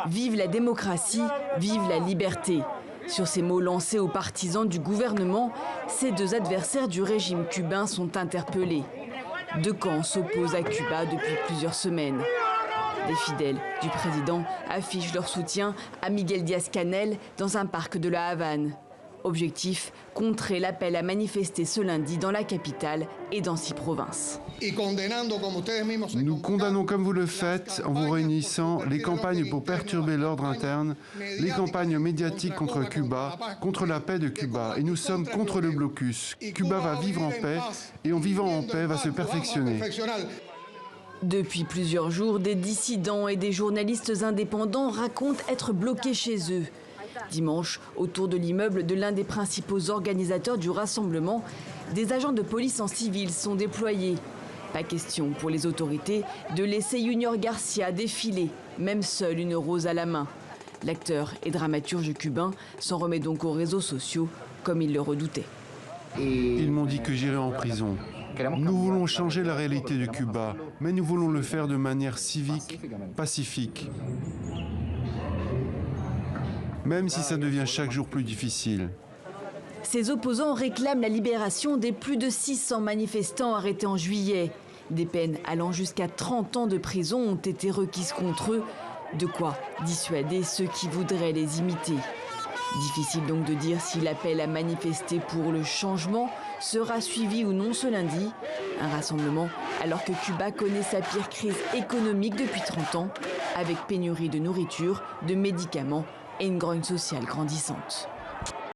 Vive la démocratie, vive la liberté. Sur ces mots lancés aux partisans du gouvernement, ces deux adversaires du régime cubain sont interpellés. Deux camps s'opposent à Cuba depuis plusieurs semaines. Des fidèles du président affichent leur soutien à Miguel Díaz-Canel dans un parc de la Havane. Objectif, contrer l'appel à manifester ce lundi dans la capitale et dans 6 provinces. Nous condamnons comme vous le faites en vous réunissant les campagnes pour perturber l'ordre interne, les campagnes médiatiques contre Cuba, contre la paix de Cuba. Et nous sommes contre le blocus. Cuba va vivre en paix et en vivant en paix va se perfectionner. Depuis plusieurs jours, des dissidents et des journalistes indépendants racontent être bloqués chez eux. Dimanche, autour de l'immeuble de l'un des principaux organisateurs du rassemblement, des agents de police en civil sont déployés. Pas question pour les autorités de laisser Junior Garcia défiler, même seul une rose à la main. L'acteur et dramaturge cubain s'en remet donc aux réseaux sociaux, comme il le redoutait. Ils m'ont dit que j'irais en prison. Nous voulons changer la réalité de Cuba, mais nous voulons le faire de manière civique, pacifique. Même si ça devient chaque jour plus difficile. Ces opposants réclament la libération des plus de 600 manifestants arrêtés en juillet. Des peines allant jusqu'à 30 ans de prison ont été requises contre eux. De quoi dissuader ceux qui voudraient les imiter. Difficile donc de dire si l'appel à manifester pour le changement sera suivi ou non ce lundi. Un rassemblement alors que Cuba connaît sa pire crise économique depuis 30 ans, avec pénurie de nourriture, de médicaments et une grogne sociale grandissante.